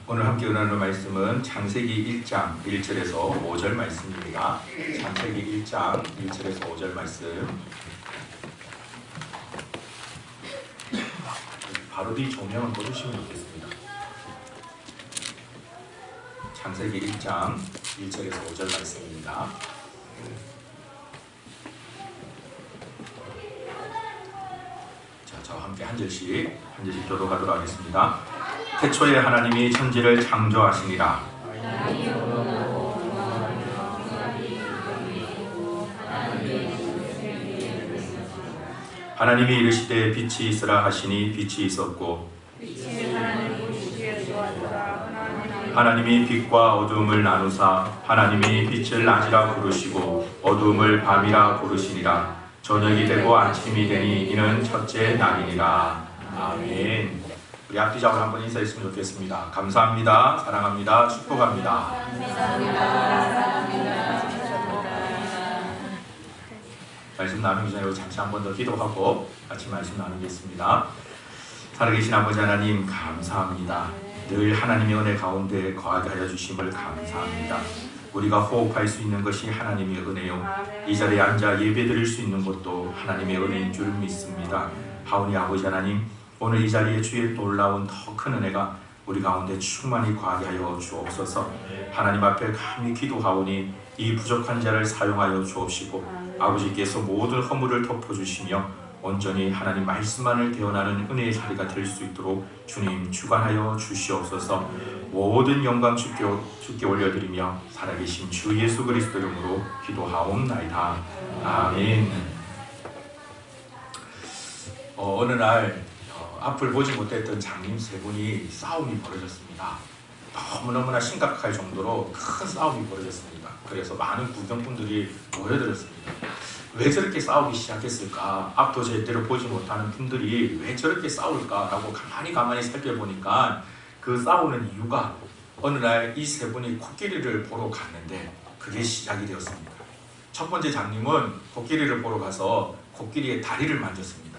오늘 함께 은하는 말씀은 창세기 1장 1절에서 5절 말씀입니다. 창세기 1장 1절에서 5절 말씀. 바로 뒤 조명을 꺼주시면 좋겠습니다. 창세기 1장 1절에서 5절 말씀입니다. 자, 저와 함께 한 절씩 교독하도록 하겠습니다. 태초에 하나님이 천지를 창조하시니라. 하나님이 이르시되 빛이 있으라 하시니 빛이 있었고, 하나님이 빛과 어두움을 나누사 하나님이 빛을 낮이라 부르시고 어두움을 밤이라 부르시니라. 저녁이 되고 아침이 되니 이는 첫째 날이니라. 아멘. 우리 앞뒤자로 한번 인사했으면 좋겠습니다. 감사합니다. 사랑합니다. 축복합니다. 말씀 나누기 전에 잠시 한 번 더 기도하고 같이 말씀 나누겠습니다. 살아계신 아버지 하나님 감사합니다. 늘 하나님의 은혜 가운데 거하게 하여 주심을 감사합니다. 우리가 호흡할 수 있는 것이 하나님의 은혜요, 이 자리에 앉아 예배드릴 수 있는 것도 하나님의 은혜인 줄 믿습니다. 하오니 아버지 하나님, 오늘 이 자리에 주의 놀라운 더 큰 은혜가 우리 가운데 충만히 거하게 하여 주옵소서. 하나님 앞에 감히 기도하오니 이 부족한 자를 사용하여 주옵시고 아버지께서 모든 허물을 덮어주시며 온전히 하나님 말씀만을 대언하는 은혜의 자리가 될 수 있도록 주님 주관하여 주시옵소서. 모든 영광 주께 올려드리며 살아계신 주 예수 그리스도 이름으로 기도하옵나이다. 아멘. 어느 날 앞을 보지 못했던 장님 세 분이 싸움이 벌어졌습니다. 너무너무나 심각할 정도로 큰 싸움이 벌어졌습니다. 그래서 많은 구경꾼들이 모여들었습니다. 왜 저렇게 싸우기 시작했을까? 앞도 제대로 보지 못하는 분들이 왜 저렇게 싸울까라고 가만히 살펴보니까 그 싸우는 이유가 어느 날 이 세 분이 코끼리를 보러 갔는데 그게 시작이 되었습니다. 첫 번째 장님은 코끼리를 보러 가서 코끼리의 다리를 만졌습니다.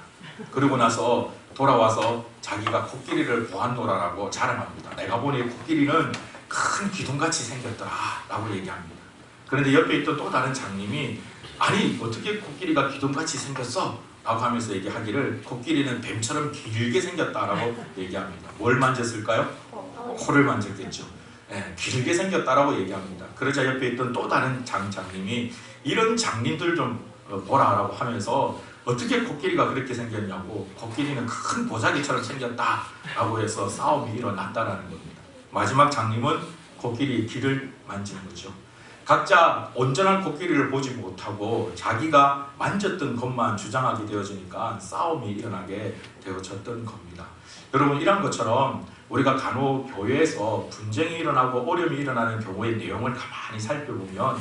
그러고 나서 돌아와서 자기가 코끼리를 보았노라라고 자랑합니다. 내가 보니 코끼리는 큰 기둥같이 생겼더라 라고 얘기합니다. 그런데 옆에 있던 또 다른 장님이 아니 어떻게 코끼리가 기둥같이 생겼어? 라고 하면서 얘기하기를 코끼리는 뱀처럼 길게 생겼다라고 얘기합니다. 뭘 만졌을까요? 코를 만졌겠죠. 네, 길게 생겼다라고 얘기합니다. 그러자 옆에 있던 또 다른 장님이 이런 장님들 좀 보라라고 하면서 어떻게 코끼리가 그렇게 생겼냐고, 코끼리는 큰 보자기처럼 생겼다라고 해서 싸움이 일어났다라는 겁니다. 마지막 장님은 코끼리 귀를 만지는 거죠. 각자 온전한 코끼리를 보지 못하고 자기가 만졌던 것만 주장하게 되어지니까 싸움이 일어나게 되어졌던 겁니다. 여러분, 이런 것처럼 우리가 간혹 교회에서 분쟁이 일어나고 어려움이 일어나는 경우의 내용을 가만히 살펴보면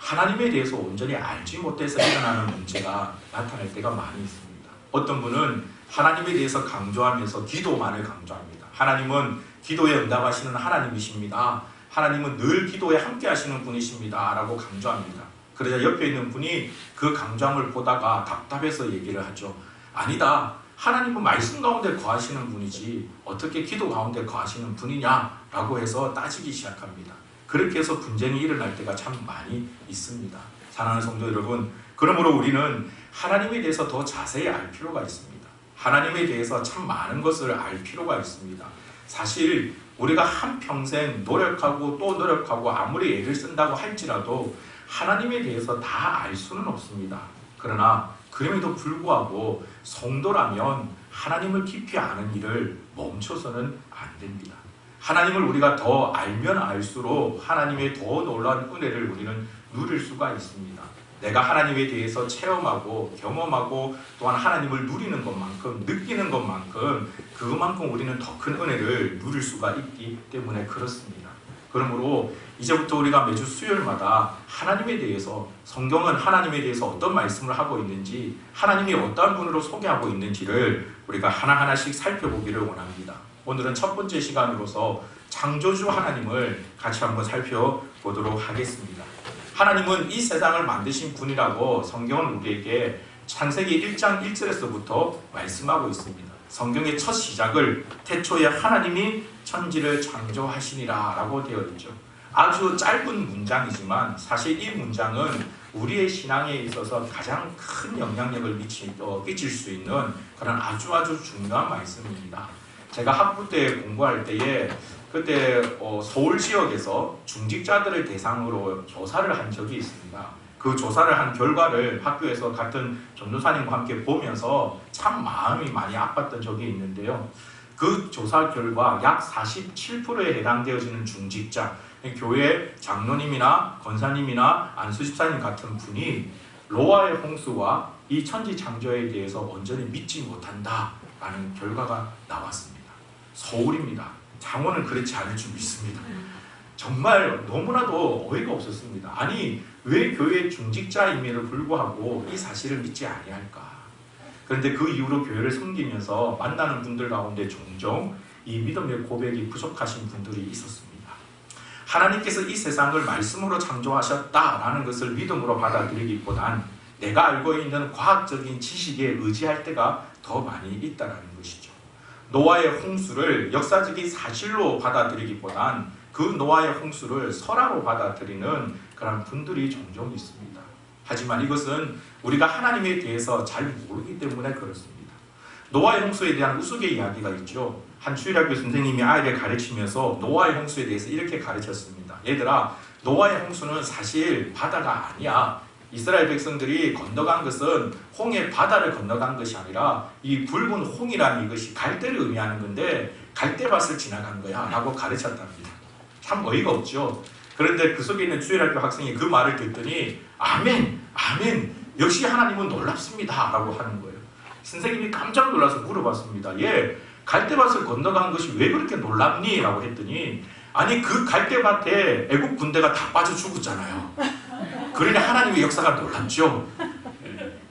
하나님에 대해서 온전히 알지 못해서 일어나는 문제가 나타날 때가 많이 있습니다. 어떤 분은 하나님에 대해서 강조하면서 기도만을 강조합니다. 하나님은 기도에 응답하시는 하나님이십니다. 하나님은 늘 기도에 함께 하시는 분이십니다 라고 강조합니다. 그러자 옆에 있는 분이 그 강조함을 보다가 답답해서 얘기를 하죠. 아니다, 하나님은 말씀 가운데 거하시는 분이지 어떻게 기도 가운데 거하시는 분이냐 라고 해서 따지기 시작합니다. 그렇게 해서 분쟁이 일어날 때가 참 많이 있습니다. 사랑하는 성도 여러분, 그러므로 우리는 하나님에 대해서 더 자세히 알 필요가 있습니다. 하나님에 대해서 참 많은 것을 알 필요가 있습니다. 사실 우리가 한평생 노력하고 또 노력하고 아무리 애를 쓴다고 할지라도 하나님에 대해서 다 알 수는 없습니다. 그러나 그럼에도 불구하고 성도라면 하나님을 깊이 아는 일을 멈춰서는 안 됩니다. 하나님을 우리가 더 알면 알수록 하나님의 더 놀라운 은혜를 우리는 누릴 수가 있습니다. 내가 하나님에 대해서 체험하고 경험하고 또한 하나님을 누리는 것만큼, 느끼는 것만큼 그만큼 우리는 더 큰 은혜를 누릴 수가 있기 때문에 그렇습니다. 그러므로 이제부터 우리가 매주 수요일마다 하나님에 대해서, 성경은 하나님에 대해서 어떤 말씀을 하고 있는지, 하나님이 어떤 분으로 소개하고 있는지를 우리가 하나하나씩 살펴보기를 원합니다. 오늘은 첫 번째 시간으로서 창조주 하나님을 같이 한번 살펴보도록 하겠습니다. 하나님은 이 세상을 만드신 분이라고 성경은 우리에게 창세기 1장 1절에서부터 말씀하고 있습니다. 성경의 첫 시작을 태초에 하나님이 천지를 창조하시니라 라고 되어 있죠. 아주 짧은 문장이지만 사실 이 문장은 우리의 신앙에 있어서 가장 큰 영향력을 끼칠 수 있는 그런 아주 중요한 말씀입니다. 제가 학부 때 공부할 때에 그때 서울 지역에서 중직자들을 대상으로 조사를 한 적이 있습니다. 그 조사를 한 결과를 학교에서 같은 전도사님과 함께 보면서 참 마음이 많이 아팠던 적이 있는데요. 그 조사 결과 약 47%에 해당되어지는 중직자, 교회 장로님이나 권사님이나 안수집사님 같은 분이 노아의 홍수와 이 천지 창조에 대해서 온전히 믿지 못한다라는 결과가 나왔습니다. 서울입니다. 장원은 그렇지 않을 줄 믿습니다. 정말 너무나도 어이가 없었습니다. 아니 왜 교회 중직자임에도 불구하고 이 사실을 믿지 아니할까? 그런데 그 이후로 교회를 섬기면서 만나는 분들 가운데 종종 이 믿음의 고백이 부족하신 분들이 있었습니다. 하나님께서 이 세상을 말씀으로 창조하셨다라는 것을 믿음으로 받아들이기보단 내가 알고 있는 과학적인 지식에 의지할 때가 더 많이 있다는 것이죠. 노아의 홍수를 역사적인 사실로 받아들이기보단 그 노아의 홍수를 설화로 받아들이는 그런 분들이 종종 있습니다. 하지만 이것은 우리가 하나님에 대해서 잘 모르기 때문에 그렇습니다. 노아의 홍수에 대한 우스갯 이야기가 있죠. 한 주일학교 선생님이 아이를 가르치면서 노아의 홍수에 대해서 이렇게 가르쳤습니다. 얘들아, 노아의 홍수는 사실 바다가 아니야. 이스라엘 백성들이 건너간 것은 홍해 바다를 건너간 것이 아니라 이 붉은 홍이라는 이것이 갈대를 의미하는 건데 갈대밭을 지나간 거야 라고 가르쳤답니다. 참 어이가 없죠. 그런데 그 속에 있는 주일학교 학생이 그 말을 듣더니 아멘, 아멘, 역시 하나님은 놀랍습니다 라고 하는 거예요. 선생님이 깜짝 놀라서 물어봤습니다. 예, 갈대밭을 건너간 것이 왜 그렇게 놀랍니? 라고 했더니 아니 그 갈대밭에 애국 군대가 다 빠져 죽었잖아요. 그러니 하나님의 역사가 놀랍죠.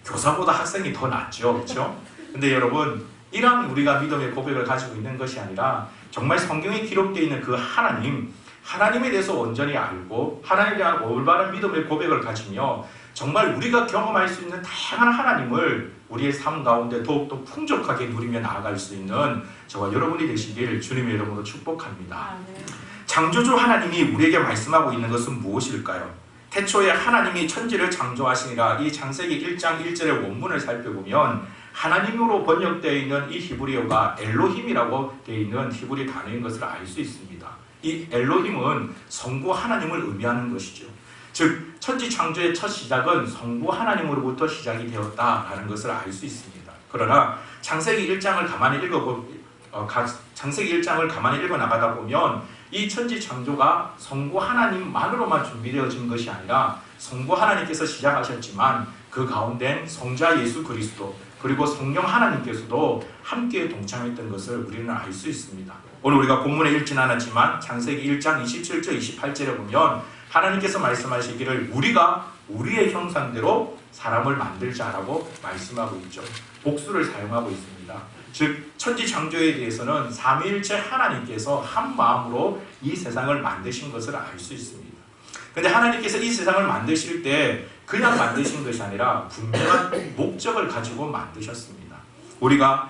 교사보다 학생이 더 낫죠. 그렇죠? 근데 여러분, 이런 우리가 믿음의 고백을 가지고 있는 것이 아니라 정말 성경에 기록되어 있는 그 하나님에 대해서 온전히 알고 하나님에 대한 올바른 믿음의 고백을 가지며 정말 우리가 경험할 수 있는 다양한 하나님을 우리의 삶 가운데 더욱더 풍족하게 누리며 나아갈 수 있는 저와 여러분이 되시길 주님의 이름으로 축복합니다. 창조주 하나님이 우리에게 말씀하고 있는 것은 무엇일까요? 태초에 하나님이 천지를 창조하시니라. 이 창세기 1장 1절의 원문을 살펴보면 하나님으로 번역되어 있는 이 히브리어가 엘로힘이라고 되어 있는 히브리 단어인 것을 알 수 있습니다. 이 엘로힘은 성부 하나님을 의미하는 것이죠. 즉 천지 창조의 첫 시작은 성부 하나님으로부터 시작이 되었다라는 것을 알 수 있습니다. 그러나 창세기 1장을 가만히 읽어 나가다 보면 이 천지 창조가 성부 하나님만으로만 준비되어진 것이 아니라 성부 하나님께서 시작하셨지만 그 가운데 성자 예수 그리스도 그리고 성령 하나님께서도 함께 동참했던 것을 우리는 알 수 있습니다. 오늘 우리가 본문에 읽지는 않았지만 창세기 1장 27절 28절에 보면 하나님께서 말씀하시기를 우리가 우리의 형상대로 사람을 만들자라고 말씀하고 있죠. 복수를 사용하고 있습니다. 즉 천지 창조에 대해서는 삼위일체 하나님께서 한 마음으로 이 세상을 만드신 것을 알 수 있습니다. 그런데 하나님께서 이 세상을 만드실 때 그냥 만드신 것이 아니라 분명한 목적을 가지고 만드셨습니다. 우리가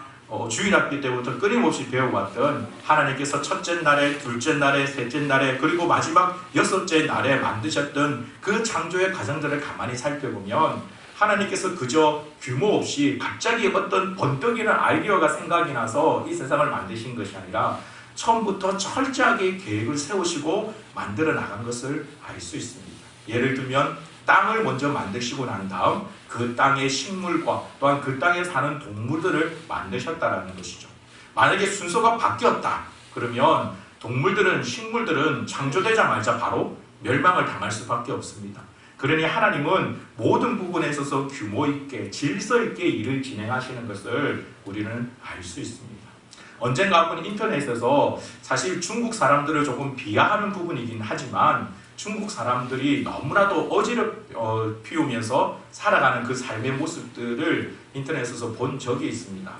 주일학교 때부터 끊임없이 배워왔던 하나님께서 첫째 날에, 둘째 날에, 셋째 날에 그리고 마지막 여섯째 날에 만드셨던 그 창조의 과정들을 가만히 살펴보면 하나님께서 그저 규모 없이 갑자기 어떤 번뜩이는 아이디어가 생각이 나서 이 세상을 만드신 것이 아니라 처음부터 철저하게 계획을 세우시고 만들어 나간 것을 알 수 있습니다. 예를 들면 땅을 먼저 만드시고 난 다음 그 땅의 식물과 또한 그 땅에 사는 동물들을 만드셨다는 것이죠. 만약에 순서가 바뀌었다 그러면 동물들은 식물들은 창조되자마자 바로 멸망을 당할 수밖에 없습니다. 그러니 하나님은 모든 부분에 있어서 규모 있게 질서 있게 일을 진행하시는 것을 우리는 알 수 있습니다. 언젠가 한번 인터넷에서 사실 중국 사람들을 조금 비하하는 부분이긴 하지만 중국 사람들이 너무나도 피우면서 살아가는 그 삶의 모습들을 인터넷에서 본 적이 있습니다.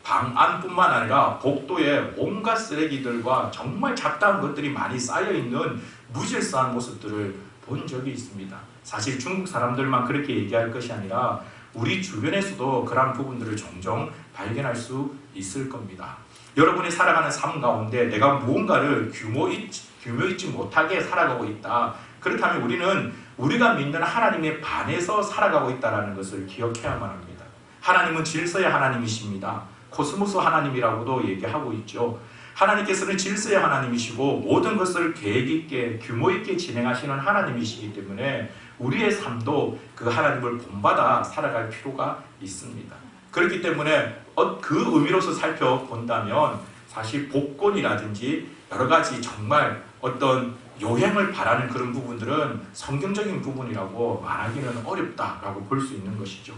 방 안뿐만 아니라 복도에 온갖 쓰레기들과 정말 잡다한 것들이 많이 쌓여있는 무질서한 모습들을 본 적이 있습니다. 사실 중국 사람들만 그렇게 얘기할 것이 아니라 우리 주변에서도 그런 부분들을 종종 발견할 수 있을 겁니다. 여러분이 살아가는 삶 가운데 내가 무언가를 규모 있지 못하게 살아가고 있다. 그렇다면 우리는 우리가 믿는 하나님에 반해서 살아가고 있다는 것을 기억해야만 합니다. 하나님은 질서의 하나님이십니다. 코스모스 하나님이라고도 얘기하고 있죠. 하나님께서는 질서의 하나님이시고 모든 것을 계획 있게 규모 있게 진행하시는 하나님이시기 때문에 우리의 삶도 그 하나님을 본받아 살아갈 필요가 있습니다. 그렇기 때문에 그 의미로서 살펴본다면 사실 복권이라든지 여러 가지 정말 어떤 요행을 바라는 그런 부분들은 성경적인 부분이라고 말하기는 어렵다라고 볼 수 있는 것이죠.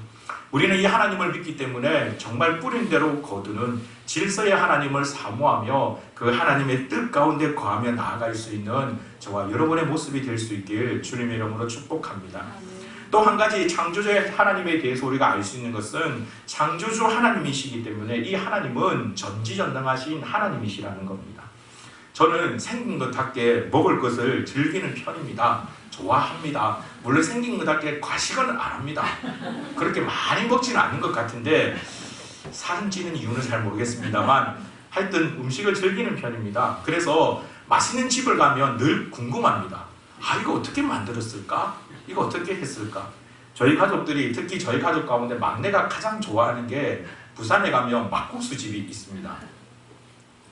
우리는 이 하나님을 믿기 때문에 정말 뿌린 대로 거두는 질서의 하나님을 사모하며 그 하나님의 뜻 가운데 거하며 나아갈 수 있는 저와 여러분의 모습이 될 수 있길 주님의 이름으로 축복합니다. 또 한 가지 창조주의 하나님에 대해서 우리가 알 수 있는 것은 창조주 하나님이시기 때문에 이 하나님은 전지전능하신 하나님이시라는 겁니다. 저는 생긴 것답게 먹을 것을 즐기는 편입니다. 좋아합니다. 물론 생긴 것답게 과식은 안 합니다. 그렇게 많이 먹지는 않는 것 같은데 살은 찌는 이유는 잘 모르겠습니다만 하여튼 음식을 즐기는 편입니다. 그래서 맛있는 집을 가면 늘 궁금합니다. 아, 이거 어떻게 만들었을까? 이거 어떻게 했을까? 저희 가족들이, 특히 저희 가족 가운데 막내가 가장 좋아하는 게 부산에 가면 막국수 집이 있습니다.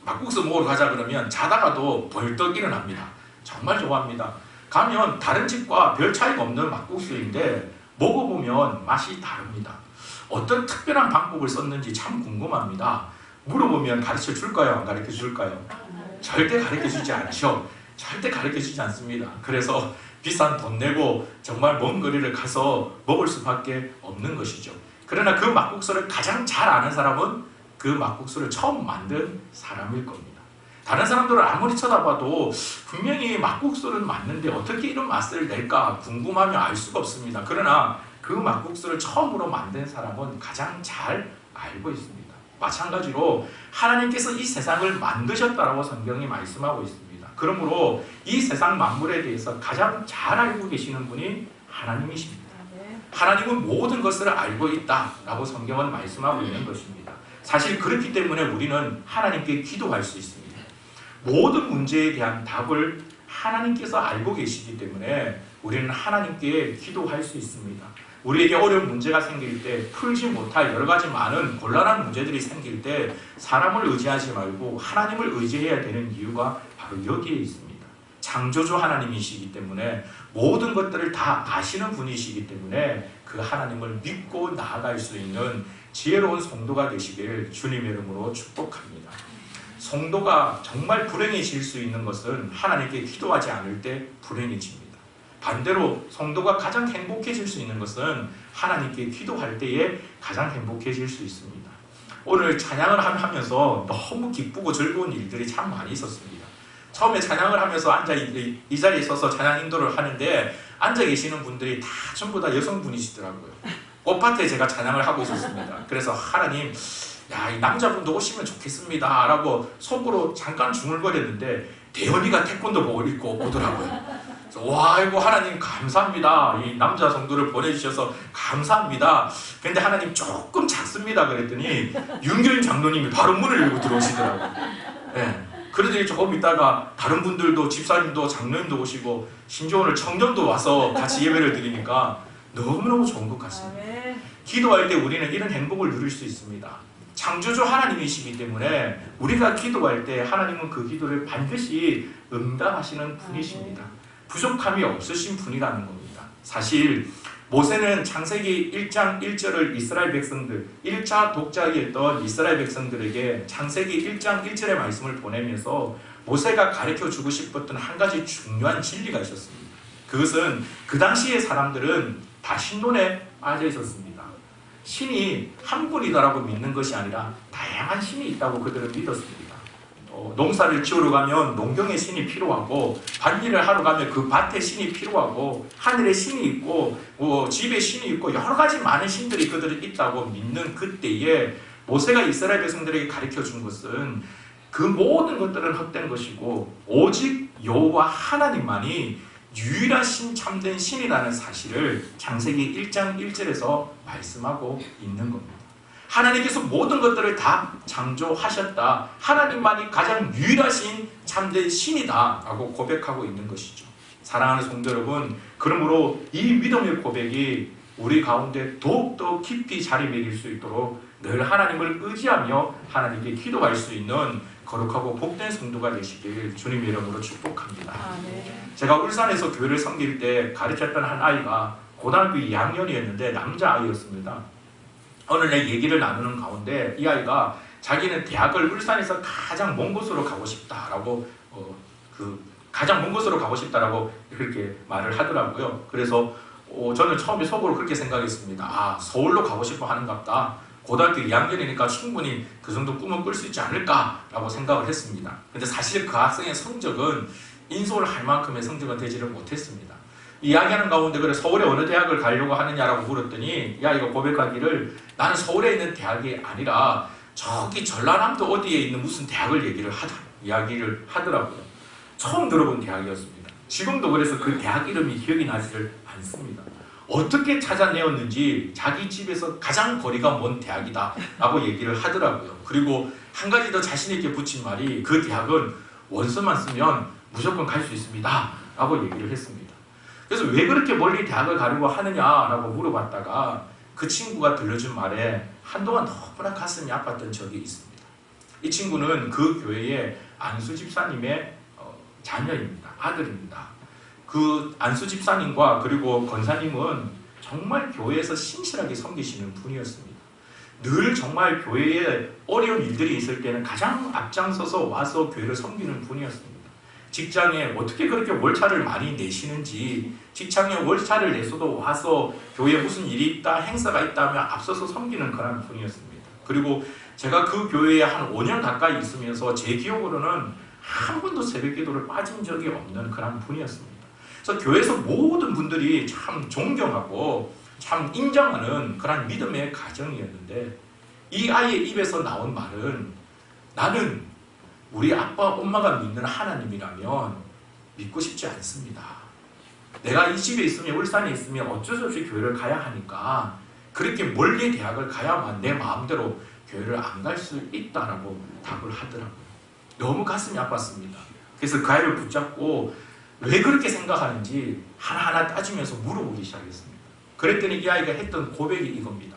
막국수 먹으러 가자 그러면 자다가도 벌떡 일어납니다. 정말 좋아합니다. 가면 다른 집과 별 차이가 없는 막국수인데 먹어보면 맛이 다릅니다. 어떤 특별한 방법을 썼는지 참 궁금합니다. 물어보면 가르쳐 줄까요? 안 가르쳐 줄까요? 절대 가르쳐 주지 않죠. 절대 가르쳐 주지 않습니다. 그래서 비싼 돈 내고 정말 먼 거리를 가서 먹을 수밖에 없는 것이죠. 그러나 그 막국수를 가장 잘 아는 사람은 그 막국수를 처음 만든 사람일 겁니다. 다른 사람들을 아무리 쳐다봐도 분명히 막국수는 맞는데 어떻게 이런 맛을 낼까 궁금하면 알 수가 없습니다. 그러나 그 막국수를 처음으로 만든 사람은 가장 잘 알고 있습니다. 마찬가지로 하나님께서 이 세상을 만드셨다라고 성경이 말씀하고 있습니다. 그러므로 이 세상 만물에 대해서 가장 잘 알고 계시는 분이 하나님이십니다. 하나님은 모든 것을 알고 있다라고 성경은 말씀하고 있는 것입니다. 사실 그렇기 때문에 우리는 하나님께 기도할 수 있습니다. 모든 문제에 대한 답을 하나님께서 알고 계시기 때문에 우리는 하나님께 기도할 수 있습니다. 우리에게 어려운 문제가 생길 때, 풀지 못할 여러 가지 많은 곤란한 문제들이 생길 때 사람을 의지하지 말고 하나님을 의지해야 되는 이유가 바로 여기에 있습니다. 창조주 하나님이시기 때문에 모든 것들을 다 아시는 분이시기 때문에 그 하나님을 믿고 나아갈 수 있는 지혜로운 성도가 되시길 주님의 이름으로 축복합니다. 성도가 정말 불행해질 수 있는 것은 하나님께 기도하지 않을 때 불행해집니다. 반대로 성도가 가장 행복해질 수 있는 것은 하나님께 기도할 때에 가장 행복해질 수 있습니다. 오늘 찬양을 하면서 너무 기쁘고 즐거운 일들이 참 많이 있었습니다. 처음에 찬양을 하면서 이 자리에 서서 찬양 인도를 하는데 앉아 계시는 분들이 다 전부 다 여성분이시더라고요. 꽃밭에 제가 찬양을 하고 있었습니다. 그래서 하나님, 야, 이 남자분도 오시면 좋겠습니다 라고 속으로 잠깐 중얼거렸는데 대현이가 태권도복을 입고 오더라고요. 와, 이거 하나님 감사합니다. 이 남자 성도를 보내주셔서 감사합니다. 근데 하나님 조금 작습니다 그랬더니 윤교인 장로님이 바로 문을 열고 들어오시더라고요. 네. 그러더니 조금 있다가 다른 분들도 집사님도 장로님도 오시고 심지어 오늘 청년도 와서 같이 예배를 드리니까 너무너무 좋은 것 같습니다. 기도할 때 우리는 이런 행복을 누릴 수 있습니다. 창조주 하나님이시기 때문에 우리가 기도할 때 하나님은 그 기도를 반드시 응답하시는 분이십니다. 부족함이 없으신 분이라는 겁니다. 사실 모세는 창세기 1장 1절을 이스라엘 백성들, 1차 독자이었던 이스라엘 백성들에게 창세기 1장 1절의 말씀을 보내면서 모세가 가르쳐주고 싶었던 한 가지 중요한 진리가 있었습니다. 그것은 그 당시의 사람들은 다 신론에 빠져 있었습니다. 신이 한 분이다라고 믿는 것이 아니라 다양한 신이 있다고 그들은 믿었습니다. 농사를 지으러 가면 농경의 신이 필요하고 밭일을 하러 가면 그 밭의 신이 필요하고 하늘의 신이 있고 집의 신이 있고 여러 가지 많은 신들이 그들은 있다고 믿는 그때에 모세가 이스라엘 백성들에게 가르쳐준 것은 그 모든 것들은 헛된 것이고 오직 여호와 하나님만이 유일하신 참된 신이라는 사실을 창세기 1장 1절에서 말씀하고 있는 겁니다. 하나님께서 모든 것들을 다 창조하셨다. 하나님만이 가장 유일하신 참된 신이다 라고 고백하고 있는 것이죠. 사랑하는 성도 여러분, 그러므로 이 믿음의 고백이 우리 가운데 더욱더 깊이 자리매길 수 있도록 늘 하나님을 의지하며 하나님께 기도할 수 있는 거룩하고 복된 성도가 되시길 주님의 이름으로 축복합니다. 제가 울산에서 교회를 섬길 때 가르쳤던 한 아이가 고등학교 2학년이었는데 남자아이였습니다. 어느 날 얘기를 나누는 가운데 이 아이가 자기는 대학을 울산에서 가장 먼 곳으로 가고 싶다라고 가장 먼 곳으로 가고 싶다라고 그렇게 말을 하더라고요. 그래서 저는 처음에 속으로 그렇게 생각했습니다. 아, 서울로 가고 싶어 하는갑다. 고등학교 2학년이니까 충분히 그 정도 꿈은 꿀 수 있지 않을까라고 생각을 했습니다. 근데 사실 그 학생의 성적은 인솔 할 만큼의 성적은 되지를 못했습니다. 이야기하는 가운데 그래 서울에 어느 대학을 가려고 하느냐라고 물었더니 이 아이가 고백하기를 나는 서울에 있는 대학이 아니라 저기 전라남도 어디에 있는 무슨 대학을 이야기를 하더라고요. 처음 들어본 대학이었습니다. 지금도 그래서 그 대학 이름이 기억이 나지를 않습니다. 어떻게 찾아내었는지 자기 집에서 가장 거리가 먼 대학이다 라고 얘기를 하더라고요. 그리고 한 가지 더 자신 있게 붙인 말이 그 대학은 원서만 쓰면 무조건 갈 수 있습니다 라고 얘기를 했습니다. 그래서 왜 그렇게 멀리 대학을 가려고 하느냐라고 물어봤다가 그 친구가 들려준 말에 한동안 너무나 가슴이 아팠던 적이 있습니다. 이 친구는 그 교회의 안수 집사님의 자녀입니다. 아들입니다. 그 안수 집사님과 그리고 권사님은 정말 교회에서 신실하게 섬기시는 분이었습니다. 늘 정말 교회에 어려운 일들이 있을 때는 가장 앞장서서 와서 교회를 섬기는 분이었습니다. 직장에 어떻게 그렇게 월차를 많이 내시는지, 직장에 월차를 내서도 와서 교회에 무슨 일이 있다, 행사가 있다 하면 앞서서 섬기는 그런 분이었습니다. 그리고 제가 그 교회에 한 5년 가까이 있으면서 제 기억으로는 한 번도 새벽 기도를 빠진 적이 없는 그런 분이었습니다. 그래서 교회에서 모든 분들이 참 존경하고 참 인정하는 그런 믿음의 가정이었는데 이 아이의 입에서 나온 말은 나는 우리 아빠 엄마가 믿는 하나님이라면 믿고 싶지 않습니다. 내가 이 집에 있으면 울산에 있으면 어쩔 수 없이 교회를 가야 하니까 그렇게 멀리 대학을 가야만 내 마음대로 교회를 안 갈 수 있다라고 답을 하더라고요. 너무 가슴이 아팠습니다. 그래서 그 아이를 붙잡고 왜 그렇게 생각하는지 하나하나 따지면서 물어보기 시작했습니다. 그랬더니 이 아이가 했던 고백이 이겁니다.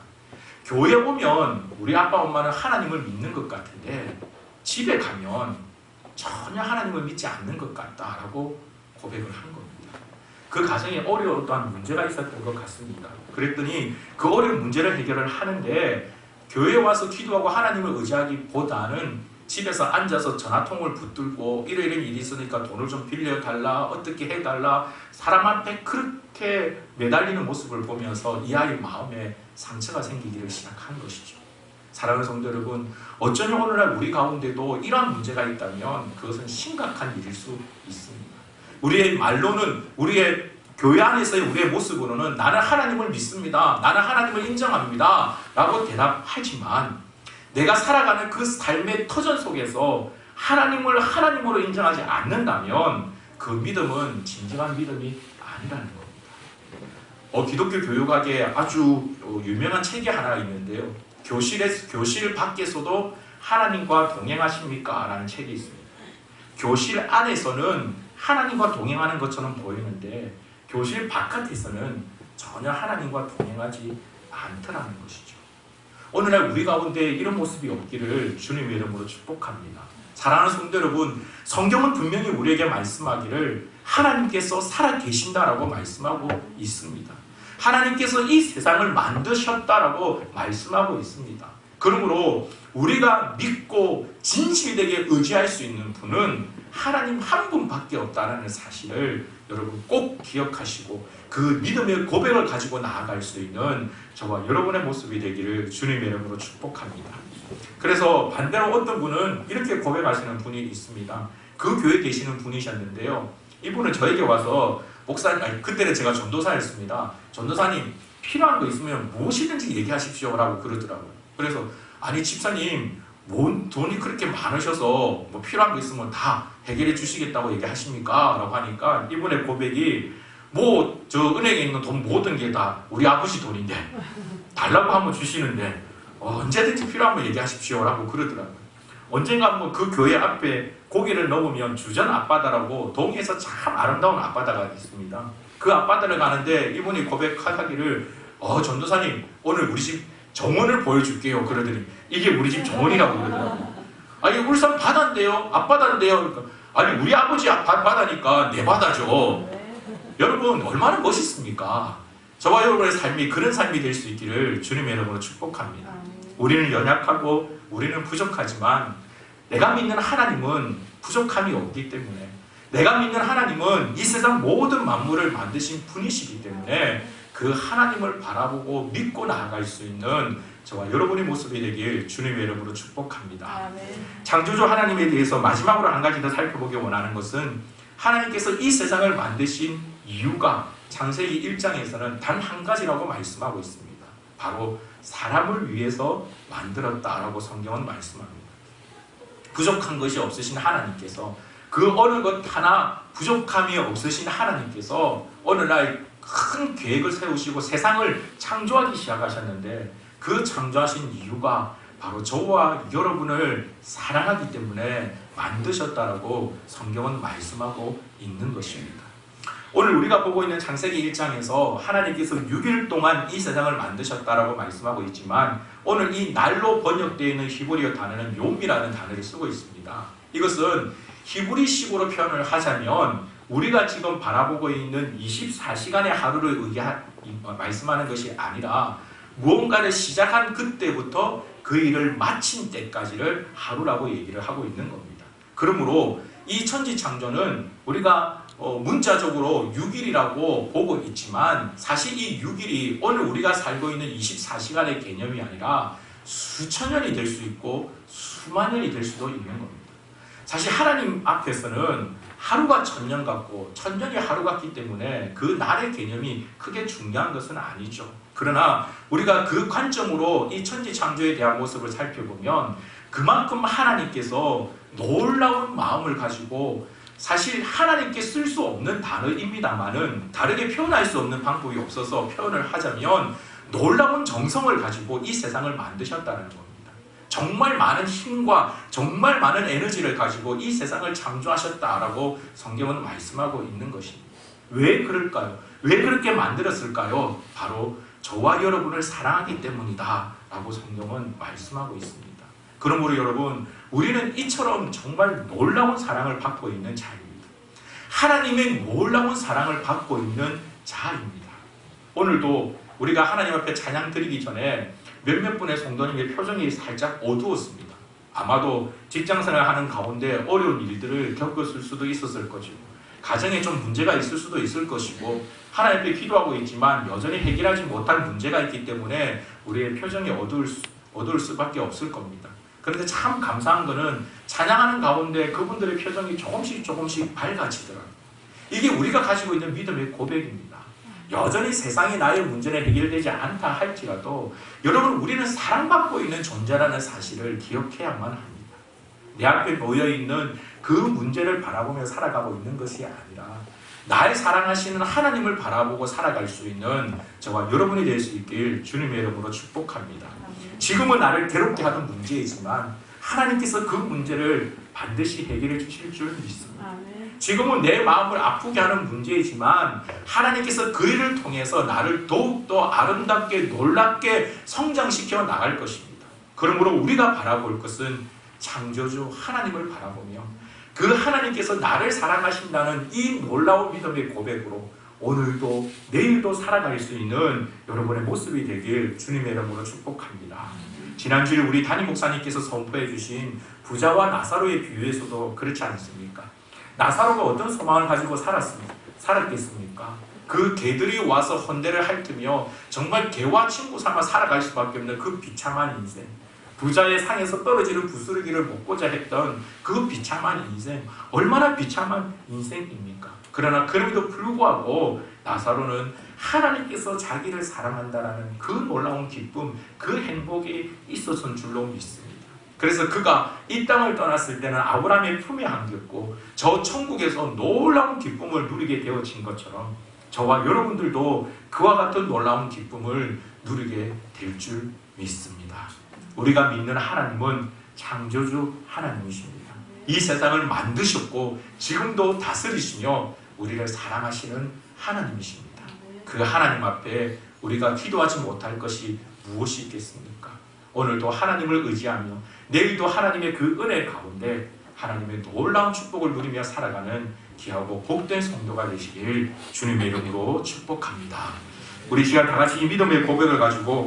교회 오면 우리 아빠 엄마는 하나님을 믿는 것 같은데 집에 가면 전혀 하나님을 믿지 않는 것 같다라고 고백을 한 겁니다. 그 가정에 어려웠던 문제가 있었던 것 같습니다. 그랬더니 그 어려운 문제를 해결을 하는데 교회에 와서 기도하고 하나님을 의지하기보다는 집에서 앉아서 전화통을 붙들고 이런 일이 있으니까 돈을 좀 빌려달라, 어떻게 해달라, 사람 앞에 그렇게 매달리는 모습을 보면서 이 아이 마음에 상처가 생기기를 시작한 것이죠. 사랑하는 성도 여러분, 어쩌면 오늘날 우리 가운데도 이러한 문제가 있다면 그것은 심각한 일일 수 있습니다. 우리의 말로는, 우리의 교회 안에서의 우리의 모습으로는 나는 하나님을 믿습니다, 나는 하나님을 인정합니다 라고 대답하지만 내가 살아가는 그 삶의 터전 속에서 하나님을 하나님으로 인정하지 않는다면 그 믿음은 진정한 믿음이 아니라는 겁니다. 기독교 교육학에 아주 유명한 책이 하나 있는데요. 교실 밖에서도 하나님과 동행하십니까? 라는 책이 있습니다. 교실 안에서는 하나님과 동행하는 것처럼 보이는데 교실 바깥에서는 전혀 하나님과 동행하지 않더라는 것이죠. 오늘날 우리 가운데 이런 모습이 없기를 주님의 이름으로 축복합니다. 사랑하는 성도 여러분, 성경은 분명히 우리에게 말씀하기를 하나님께서 살아계신다라고 말씀하고 있습니다. 하나님께서 이 세상을 만드셨다라고 말씀하고 있습니다. 그러므로 우리가 믿고 진실되게 의지할 수 있는 분은 하나님 한 분밖에 없다는 사실을 여러분 꼭 기억하시고 그 믿음의 고백을 가지고 나아갈 수 있는 저와 여러분의 모습이 되기를 주님의 이름으로 축복합니다. 그래서 반대로 어떤 분은 이렇게 고백하시는 분이 있습니다. 그 교회에 계시는 분이셨는데요. 이분은 저에게 와서 목사님, 그때는 제가 전도사였습니다. 전도사님, 필요한 거 있으면 무엇이든지 얘기하십시오 라고 그러더라고요. 그래서 아니 집사님, 뭔 돈이 그렇게 많으셔서 뭐 필요한 거 있으면 다 해결해 주시겠다고 얘기하십니까? 라고 하니까 이분의 고백이 뭐 저 은행에 있는 돈 모든 게 다 우리 아버지 돈인데 달라고 하면 주시는데 언제든지 필요하면 얘기하십시오라고 그러더라고요. 언젠가 한번 그 교회 앞에 고개를 넘으면 주전 앞바다라고 동해에서 참 아름다운 앞바다가 있습니다. 그 앞바다를 가는데 이분이 고백하기를 전도사님 오늘 우리 집 정원을 보여줄게요. 그러더니 이게 우리 집 정원이라고 그러더라고요. 아니 울산 바다인데요? 앞바다인데요? 그러니까 아니 우리 아버지 바다니까 내 바다죠. 여러분 얼마나 멋있습니까? 저와 여러분의 삶이 그런 삶이 될 수 있기를 주님의 이름으로 축복합니다. 우리는 연약하고 우리는 부족하지만 내가 믿는 하나님은 부족함이 없기 때문에, 내가 믿는 하나님은 이 세상 모든 만물을 만드신 분이시기 때문에 그 하나님을 바라보고 믿고 나아갈 수 있는 저와 여러분의 모습이 되길 주님의 이름으로 축복합니다. 창조주 하나님에 대해서 마지막으로 한 가지 더 살펴보기 원하는 것은 하나님께서 이 세상을 만드신 이유가 창세기 1장에서는 단 한 가지라고 말씀하고 있습니다. 바로 사람을 위해서 만들었다라고 성경은 말씀합니다. 부족한 것이 없으신 하나님께서, 그 어느 것 하나 부족함이 없으신 하나님께서 어느 날 큰 계획을 세우시고 세상을 창조하기 시작하셨는데, 그 창조하신 이유가 바로 저와 여러분을 사랑하기 때문에 만드셨다라고 성경은 말씀하고 있는 것입니다. 오늘 우리가 보고 있는 창세기 1장에서 하나님께서 6일 동안 이 세상을 만드셨다라고 말씀하고 있지만, 오늘 이 날로 번역되어 있는 히브리어 단어는 욤이라는 단어를 쓰고 있습니다. 이것은 히브리식으로 표현을 하자면 우리가 지금 바라보고 있는 24시간의 하루를 말씀하는 것이 아니라 무언가를 시작한 그때부터 그 일을 마친 때까지를 하루라고 얘기를 하고 있는 겁니다. 그러므로 이 천지창조는 우리가 문자적으로 6일이라고 보고 있지만 사실 이 6일이 오늘 우리가 살고 있는 24시간의 개념이 아니라 수천 년이 될 수 있고 수만 년이 될 수도 있는 겁니다. 사실 하나님 앞에서는 하루가 천년 같고 천년이 하루 같기 때문에 그 날의 개념이 크게 중요한 것은 아니죠. 그러나 우리가 그 관점으로 이 천지창조에 대한 모습을 살펴보면 그만큼 하나님께서 놀라운 마음을 가지고, 사실 하나님께 쓸 수 없는 단어입니다만은 다르게 표현할 수 없는 방법이 없어서 표현을 하자면 놀라운 정성을 가지고 이 세상을 만드셨다는 겁니다. 정말 많은 힘과 정말 많은 에너지를 가지고 이 세상을 창조하셨다라고 성경은 말씀하고 있는 것입니다. 왜 그럴까요? 왜 그렇게 만들었을까요? 바로 저와 여러분을 사랑하기 때문이다 라고 성경은 말씀하고 있습니다. 그러므로 여러분, 우리는 이처럼 정말 놀라운 사랑을 받고 있는 자입니다. 하나님의 놀라운 사랑을 받고 있는 자입니다. 오늘도 우리가 하나님 앞에 찬양 드리기 전에 몇몇 분의 성도님의 표정이 살짝 어두웠습니다. 아마도 직장생활 하는 가운데 어려운 일들을 겪었을 수도 있었을 것이고, 가정에 좀 문제가 있을 수도 있을 것이고, 하나님 앞에 기도하고 있지만 여전히 해결하지 못한 문제가 있기 때문에 우리의 표정이 어두울 수밖에 없을 겁니다. 그런데 참 감사한 것은 찬양하는 가운데 그분들의 표정이 조금씩 밝아지더라고요. 이게 우리가 가지고 있는 믿음의 고백입니다. 여전히 세상이 나의 문제는 해결되지 않다 할지라도 여러분, 우리는 사랑받고 있는 존재라는 사실을 기억해야만 합니다. 내 앞에 놓여있는 그 문제를 바라보며 살아가고 있는 것이 아니라 날 사랑하시는 하나님을 바라보고 살아갈 수 있는 저와 여러분이 될 수 있길 주님의 이름으로 축복합니다. 지금은 나를 괴롭게 하는 문제이지만 하나님께서 그 문제를 반드시 해결해 주실 줄 믿습니다. 지금은 내 마음을 아프게 하는 문제이지만 하나님께서 그 일을 통해서 나를 더욱더 아름답게 놀랍게 성장시켜 나갈 것입니다. 그러므로 우리가 바라볼 것은 창조주 하나님을 바라보며 그 하나님께서 나를 사랑하신다는 이 놀라운 믿음의 고백으로 오늘도 내일도 살아갈 수 있는 여러분의 모습이 되길 주님의 이름으로 축복합니다. 지난주에 우리 담임 목사님께서 선포해 주신 부자와 나사로의 비유에서도 그렇지 않습니까? 나사로가 어떤 소망을 가지고 살았겠습니까? 그 개들이 와서 헌대를 핥으며 정말 개와 친구 삼아 살아갈 수밖에 없는 그 비참한 인생, 부자의 상에서 떨어지는 부스러기를 먹고자 했던 그 비참한 인생, 얼마나 비참한 인생입니까? 그러나 그럼에도 불구하고 나사로는 하나님께서 자기를 사랑한다라는 그 놀라운 기쁨, 그 행복이 있었던 줄로 믿습니다. 그래서 그가 이 땅을 떠났을 때는 아브라함의 품에 안겼고 저 천국에서 놀라운 기쁨을 누리게 되어진 것처럼 저와 여러분들도 그와 같은 놀라운 기쁨을 누리게 될 줄 믿습니다. 우리가 믿는 하나님은 창조주 하나님이십니다. 이 세상을 만드셨고 지금도 다스리시며 우리를 사랑하시는 하나님이십니다. 그 하나님 앞에 우리가 기도하지 못할 것이 무엇이 있겠습니까? 오늘도 하나님을 의지하며 내일도 하나님의 그 은혜 가운데 하나님의 놀라운 축복을 누리며 살아가는 귀하고 복된 성도가 되시길 주님의 이름으로 축복합니다. 우리 시간 다 같이 이 믿음의 고백을 가지고